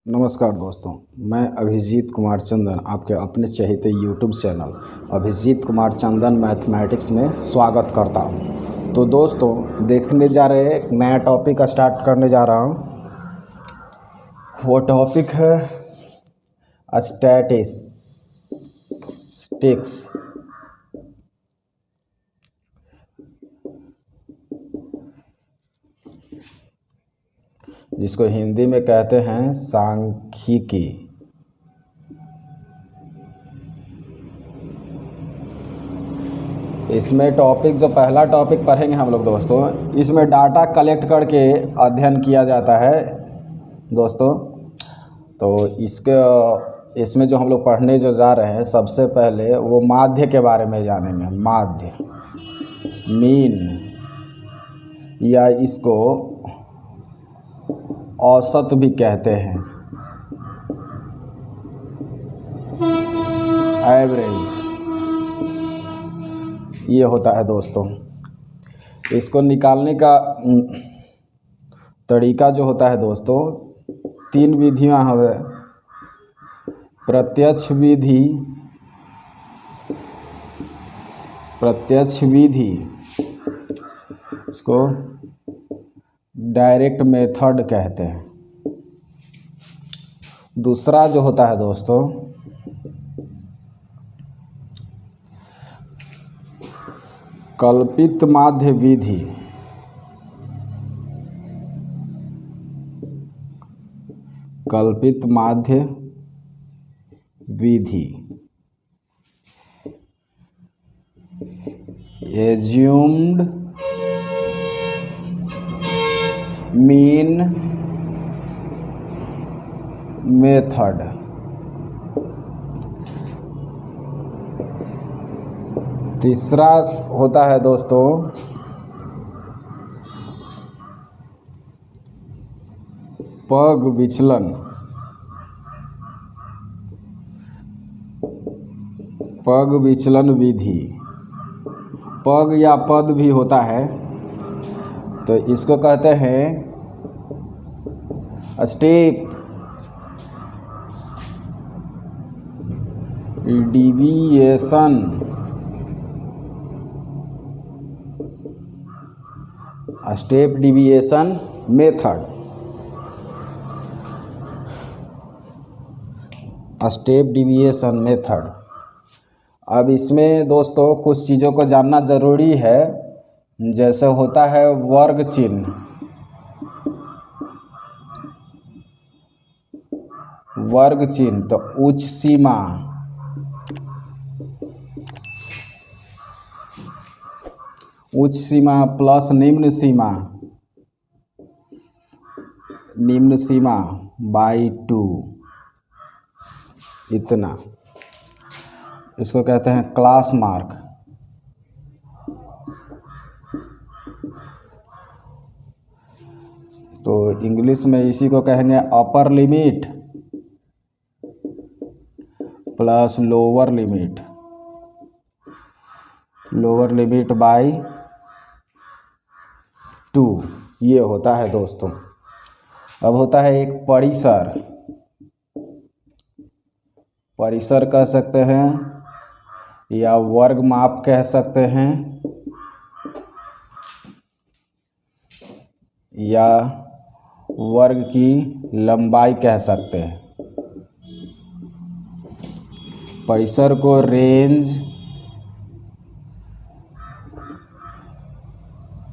नमस्कार दोस्तों, मैं अभिजीत कुमार चंदन आपके अपने चहेते यूट्यूब चैनल अभिजीत कुमार चंदन मैथमेटिक्स में स्वागत करता हूं। तो दोस्तों देखने जा रहे एक नया टॉपिक स्टार्ट करने जा रहा हूं। वो टॉपिक है स्टैटिस्टिक्स। जिसको हिंदी में कहते हैं सांख्यिकी। इसमें टॉपिक जो पहला टॉपिक पढ़ेंगे हम लोग दोस्तों, इसमें डाटा कलेक्ट करके अध्ययन किया जाता है दोस्तों। तो इसमें जो हम लोग पढ़ने जो जा रहे हैं, सबसे पहले वो माध्य के बारे में जानेंगे। माध्य, मीन, या इसको औसत भी कहते हैं, एवरेज, ये होता है दोस्तों। इसको निकालने का तरीका जो होता है दोस्तों, 3 विधियां हैं। प्रत्यक्ष विधि, इसको डायरेक्ट मेथड कहते हैं। दूसरा जो होता है दोस्तों, कल्पित माध्य विधि। कल्पित माध्य विधि, एज्यूम्ड मीन मेथड। तीसरा होता है दोस्तों पग विचलन। पग विचलन विधि, पग या पद भी होता है, तो इसको कहते हैं step deviation. Step deviation method. Step deviation method. अब इसमें दोस्तों कुछ चीज़ों को जानना ज़रूरी है। जैसे होता है वर्ग चिन्ह, तो उच्च सीमा, प्लस निम्न सीमा बाई 2, इतना। इसको कहते हैं क्लास मार्क। तो इंग्लिश में इसी को कहेंगे upper limit plus lower limit by 2, ये होता है दोस्तों। अब होता है एक परिसर कह सकते हैं, या वर्ग माप कह सकते हैं, या वर्ग की लंबाई कह सकते हैं। परिसर को रेंज,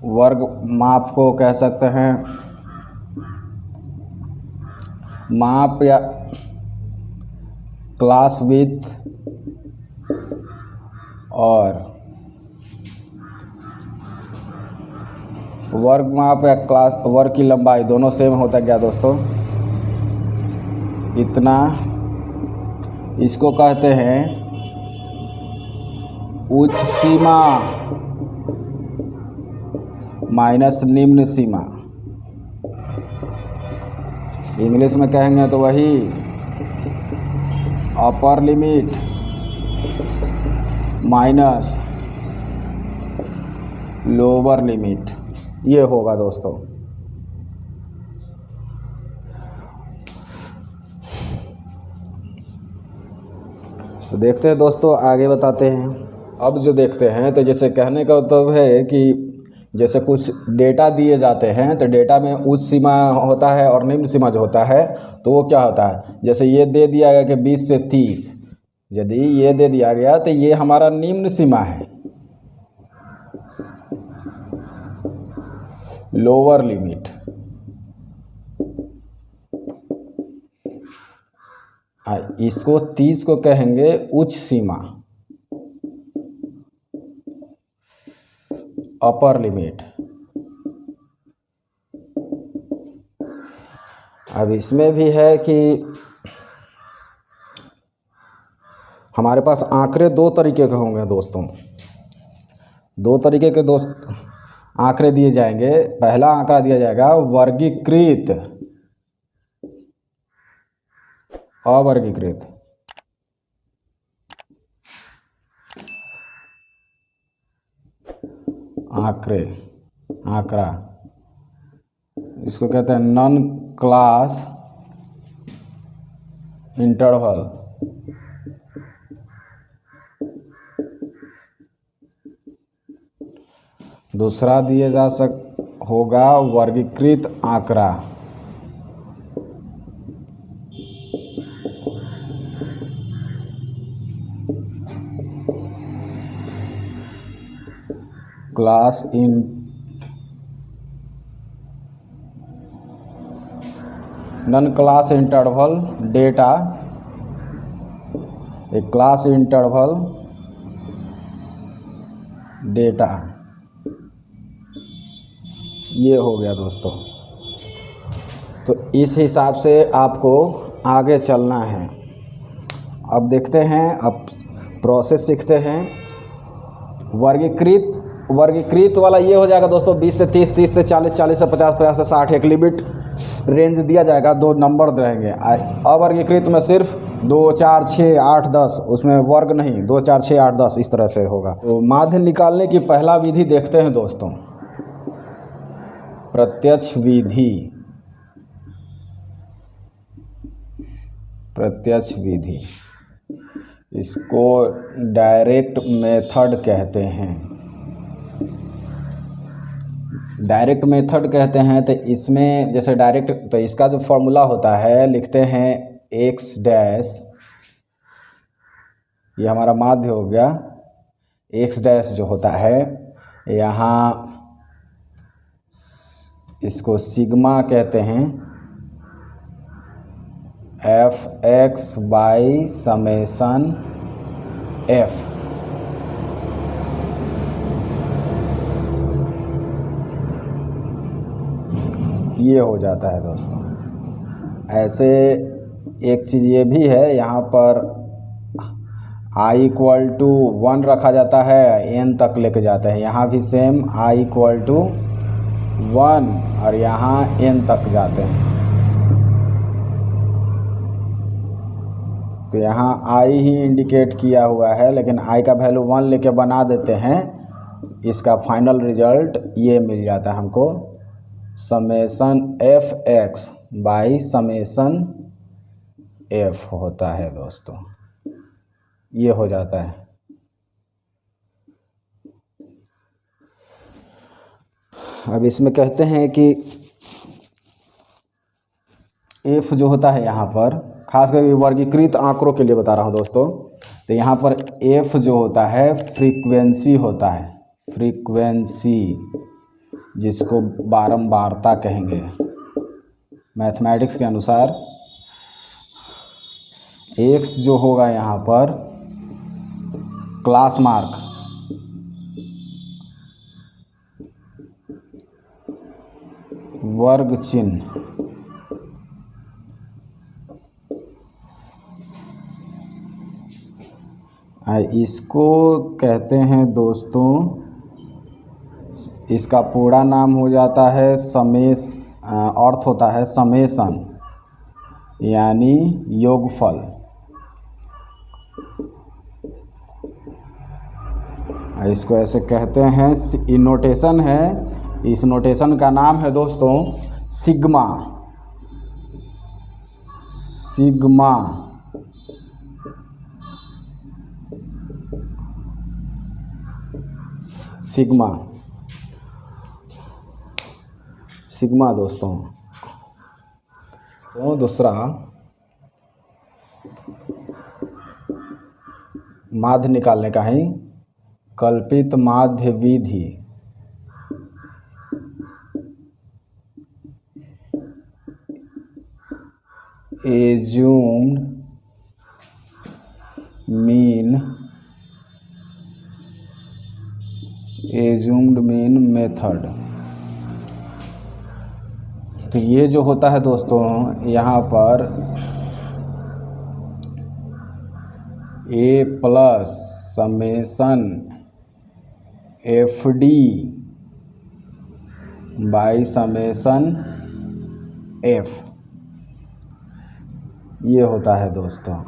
वर्ग माप को कह सकते हैं माप, या क्लास विड्थ, और वर्ग माप या वर्ग की लंबाई दोनों सेम होता है क्या दोस्तों? इतना। इसको कहते हैं उच्च सीमा माइनस निम्न सीमा। इंग्लिश में कहेंगे तो वही upper limit minus lower limit, ये होगा दोस्तों। तो देखते हैं दोस्तों, आगे बताते हैं। अब जो देखते हैं, तो जैसे कहने का मतलब है कि जैसे कुछ डेटा दिए जाते हैं, तो डेटा में उच्च सीमा होता है और निम्न सीमा जो होता है, तो वो क्या होता है। जैसे ये दे दिया गया कि 20 से 30, यदि ये दे दिया गया तो ये हमारा निम्न सीमा है, लोअर लिमिट। इसको 30 को कहेंगे उच्च सीमा, अपर लिमिट। अब इसमें भी है कि हमारे पास आंकड़े दो तरीके के होंगे दोस्तों, दो तरीके के आंकड़े दिए जाएंगे। पहला आंकड़ा दिया जाएगा वर्गीकृत, अवर्गीकृत। आंकड़ा इसको कहते हैं नॉन क्लास इंटरवल। दूसरा दिया होगा वर्गीकृत आंकड़ा। Class in non class interval data, एक क्लास इंटरवल डेटा, ये हो गया दोस्तों। तो इस हिसाब से आपको आगे चलना है। अब देखते हैं, अब प्रोसेस सीखते हैं। वर्गीकृत वाला ये हो जाएगा दोस्तों 20 से 30, 30 से 40, 40 से 50, 50 से 60, एक लिमिट रेंज दिया जाएगा, दो नंबर रहेंगे। अवर्गीकृत में सिर्फ 2, 4, 6, 8, 10, उसमें वर्ग नहीं, 2, 4, 6, 8, 10 इस तरह से होगा। तो माध्य निकालने की पहला विधि देखते हैं दोस्तों, प्रत्यक्ष विधि। प्रत्यक्ष विधि इसको डायरेक्ट मेथड कहते हैं। डायरेक्ट मेथड कहते हैं। तो इसमें जैसे डायरेक्ट, तो इसका जो फॉर्मूला होता है, लिखते हैं x डैश, ये हमारा माध्य हो गया। x डैश जो होता है, यहाँ इसको सिग्मा कहते हैं, f(x) बाई समेसन f। ये हो जाता है दोस्तों। ऐसे एक चीज़ ये भी है, यहाँ पर i=1 रखा जाता है, n तक लेके जाते हैं। यहाँ भी सेम i=1 और यहाँ n तक जाते हैं। तो यहाँ i ही इंडिकेट किया हुआ है, लेकिन i का वैल्यू 1 लेके बना देते हैं। इसका फाइनल रिजल्ट ये मिल जाता है हमको, summation f(x) by summation f होता है दोस्तों। ये हो जाता है। अब इसमें कहते हैं कि f जो होता है यहाँ पर, खास करके वर्गीकृत आंकड़ों के लिए बता रहा हूँ दोस्तों। तो यहाँ पर f जो होता है फ्रीक्वेंसी होता है, फ्रीक्वेंसी, जिसको बारंबारता कहेंगे मैथमेटिक्स के अनुसार। x जो होगा यहाँ पर क्लास मार्क, वर्ग चिन्ह, इसको कहते हैं दोस्तों, इसका पूरा नाम हो जाता है अर्थ होता है समेसन, यानी योगफल। इसको ऐसे कहते हैं, नोटेशन है, इस नोटेशन का नाम है दोस्तों सिग्मा। सिग्मा सिग्मा सिग्मा दोस्तों। तो दूसरा माध्य निकालने का है, कल्पित माध्य विधि। Assumed mean method. तो ये जो होता है दोस्तों, यहाँ पर A plus summation F D by summation F, ये होता है दोस्तों।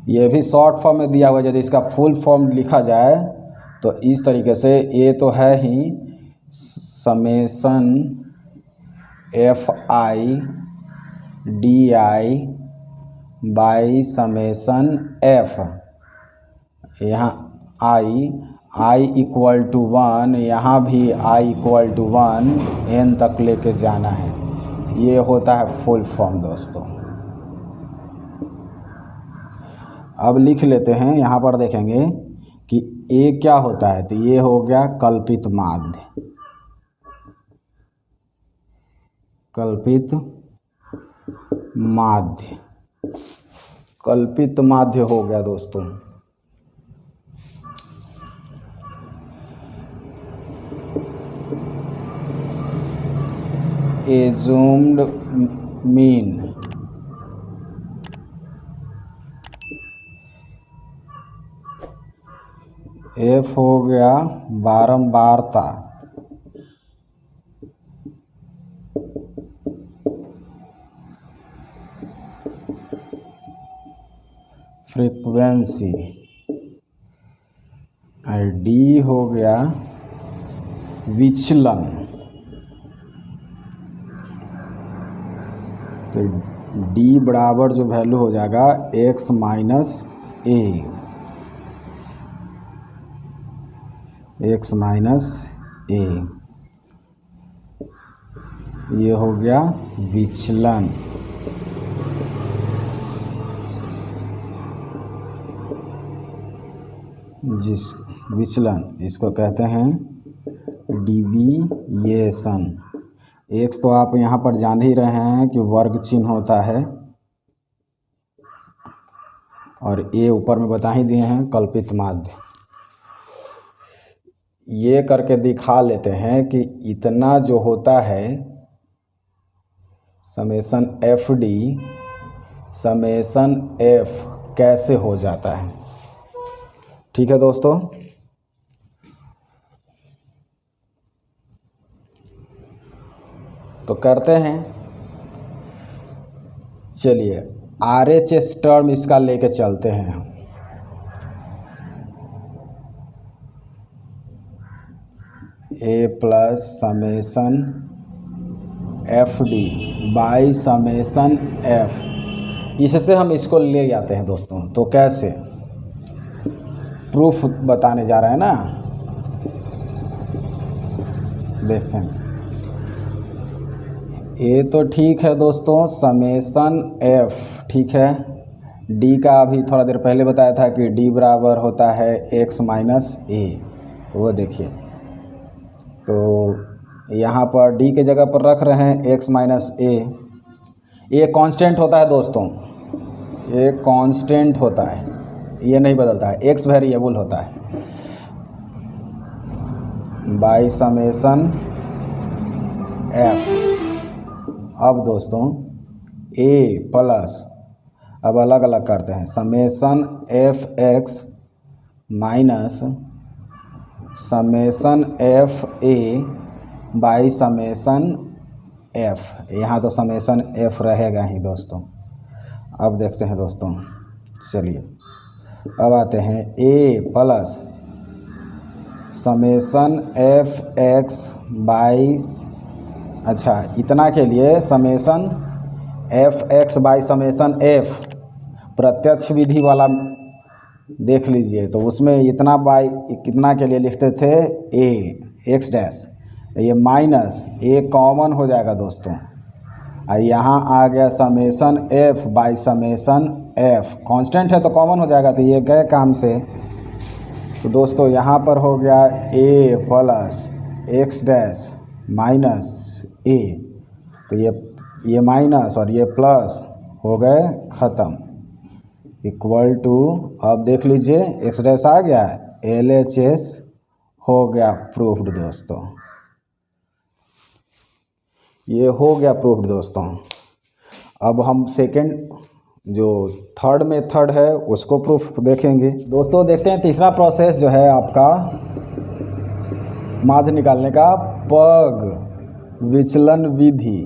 ये भी शॉर्ट फॉर्म में दिया हुआ है। यदि इसका फुल फॉर्म लिखा जाए तो इस तरीके से, ये तो है ही summation F I D I by summation F, यहाँ आई इक्वल टू 1, यहाँ भी आई इक्वल टू 1 एन तक लेके जाना है। ये होता है फुल फॉर्म दोस्तों। अब लिख लेते हैं, यहाँ पर देखेंगे कि ए क्या होता है। तो ये हो गया कल्पित माध्य, कल्पित माध्य हो गया दोस्तों। एज्यूम्ड मीन एफ हो गया बारंबारता, फ्रीक्वेंसी, और डी हो गया विचलन। तो डी बराबर जो वैल्यू हो जाएगा एक्स माइनस ए, एक्स माइनस ए, ये हो गया विचलन। जिस विचलन इसको कहते हैं डिविएशन। एक्स तो आप यहाँ पर जान ही रहे हैं कि वर्ग चिन्ह होता है, और ए ऊपर में बता ही दिए हैं कल्पित माध्य। ये करके दिखा लेते हैं कि इतना जो होता है summation F D summation F कैसे हो जाता है। ठीक है दोस्तों, तो करते हैं। चलिए RHS टर्म इसका लेके चलते हैं हम। A plus summation F D by summation F, इससे हम इसको ले जाते हैं दोस्तों। तो कैसे, प्रूफ बताने जा रहे हैं ना, देखें। ये तो ठीक है दोस्तों, समेसन एफ ठीक है। डी का अभी थोड़ा देर पहले बताया था कि डी बराबर होता है एक्स माइनस ए, वो देखिए। तो यहाँ पर डी के जगह पर रख रहे हैं एक्स माइनस ए। ये कांस्टेंट होता है दोस्तों, ये कांस्टेंट होता है, ये नहीं बदलता है, एक्स वेरिएबल होता है। By summation f. अब दोस्तों ए प्लस, अब अलग अलग करते हैं, summation F x minus summation F A by summation F. यहाँ तो समेसन एफ रहेगा ही दोस्तों। अब देखते हैं दोस्तों, चलिए अब आते हैं A plus summation F X by, अच्छा इतना के लिए summation F X by summation F प्रत्यक्ष विधि वाला देख लीजिए, तो उसमें इतना बाई कितना के लिए लिखते थे ए एक्स डैश, ये माइनस ए कॉमन हो जाएगा दोस्तों। और यहाँ आ गया summation F by summation F, constant है तो कॉमन हो जाएगा, तो ये गए काम से। तो दोस्तों यहाँ पर हो गया ए प्लस एक्स डैश माइनस ए, तो ये माइनस और ये प्लस हो गए ख़त्म, इक्वल टू, अब देख लीजिए एक्स डैश आ गया, LHS हो गया प्रूफ्ड दोस्तों, ये हो गया प्रूफ्ड दोस्तों। अब हम सेकंड जो थर्ड मेथड है उसको प्रूफ देखेंगे दोस्तों। देखते हैं तीसरा प्रोसेस जो है आपका माध्य निकालने का, पग विचलन विधि।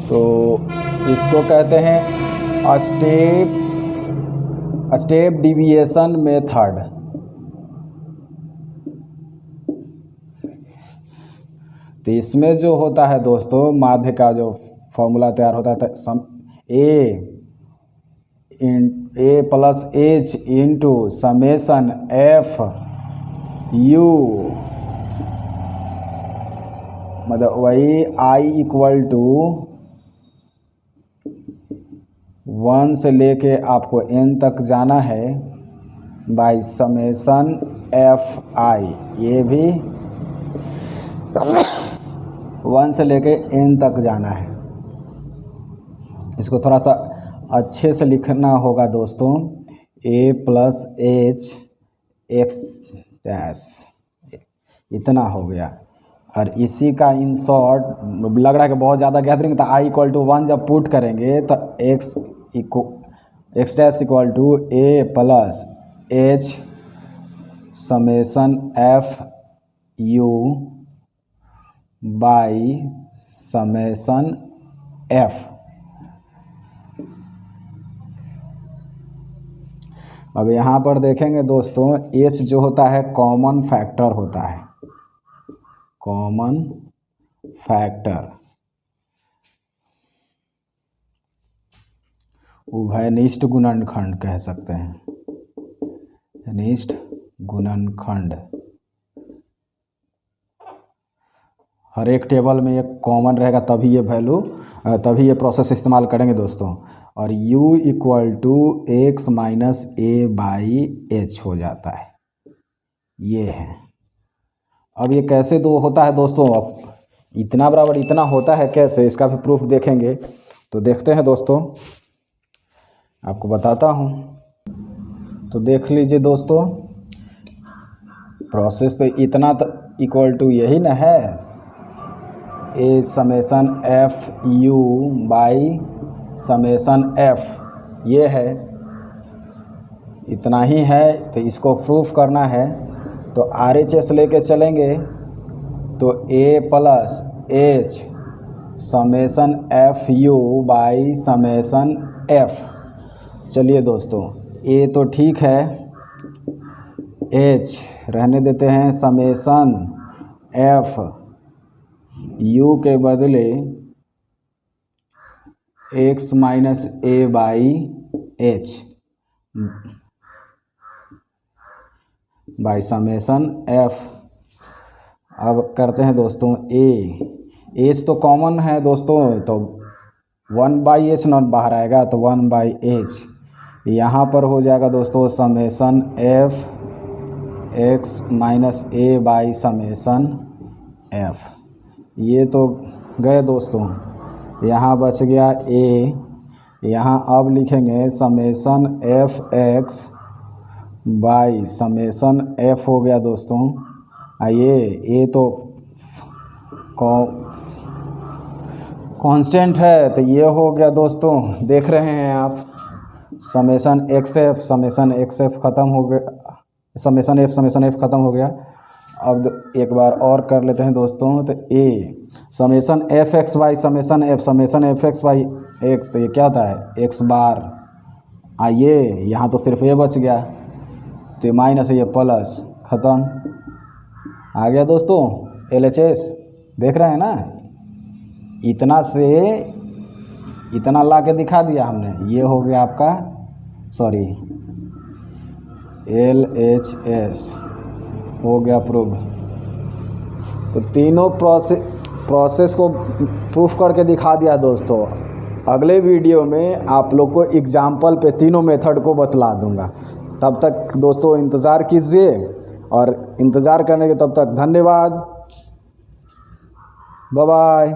तो इसको कहते हैं स्टेप डिविएशन मेथड। तो इसमें जो होता है दोस्तों, माध्य का जो फॉर्मूला तैयार होता है, A plus H into summation F U, मतलब वही आई इक्वल टू 1 से लेके आपको n तक जाना है बाई समेसन एफ आई, ये भी 1 से लेके n तक जाना है। इसको थोड़ा सा अच्छे से लिखना होगा दोस्तों, a plus H x dash, इतना हो गया। और इसी का इन शॉर्ट लग रहा है कि बहुत ज़्यादा गैदरिंग, तो i इक्वल टू 1 जब पुट करेंगे तो x dash equal to a plus H summation F you by summation f. अब यहाँ पर देखेंगे दोस्तों, एच जो होता है कॉमन फैक्टर होता है, कॉमन फैक्टर, उभयनिष्ठ गुणनखंड कह सकते हैं, निष्ठ गुणनखंड। हर एक टेबल में ये कॉमन रहेगा, तभी ये वैल्यू, तभी ये प्रोसेस इस्तेमाल करेंगे दोस्तों। और u equal to x minus a by h हो जाता है, ये है। अब ये कैसे दो होता है दोस्तों, अब इतना बराबर इतना होता है कैसे, इसका भी प्रूफ देखेंगे। तो देखते हैं दोस्तों, आपको बताता हूँ। तो देख लीजिए दोस्तों, प्रोसेस तो इतना इक्वल टू यही ना है, A summation F you by summation F, ये है, इतना ही है। तो इसको प्रूफ करना है तो RHS लेके चलेंगे, तो A plus H summation F you by summation F. चलिए दोस्तों, ए तो ठीक है, एच रहने देते हैं, समेसन एफ यू के बदले x minus a by H by summation f. अब करते हैं दोस्तों, एच तो कॉमन है दोस्तों, तो 1 बाई एच नॉट बाहर आएगा, तो 1 बाई एच यहाँ पर हो जाएगा दोस्तों, summation F x minus a by summation F. ये तो गए दोस्तों, यहाँ बच गया ए, यहाँ अब लिखेंगे summation F X by summation F हो गया दोस्तों। ये तो कांस्टेंट है, तो ये हो गया दोस्तों, देख रहे हैं आप, समेसन एक्स एफ ख़त्म हो गया, समेसन एफ ख़त्म हो गया। अब एक बार और कर लेते हैं दोस्तों, तो A summation F X by summation F X by X, तो ये क्या होता है एक्स बार, ये यहाँ तो सिर्फ ये बच गया, तो ये माइनस है, ये प्लस, ख़त्म। आ गया दोस्तों LHS, देख रहे हैं ना, इतना से इतना ला के दिखा दिया हमने, ये हो गया आपका सॉरी LHS हो गया प्रूव। तो तीनों प्रोसेस को प्रूफ करके दिखा दिया दोस्तों। अगले वीडियो में आप लोग को एग्जाम्पल पे तीनों मेथड को बतला दूंगा। तब तक दोस्तों इंतज़ार कीजिए, और इंतज़ार करने के तब तक धन्यवाद, बाय बाय।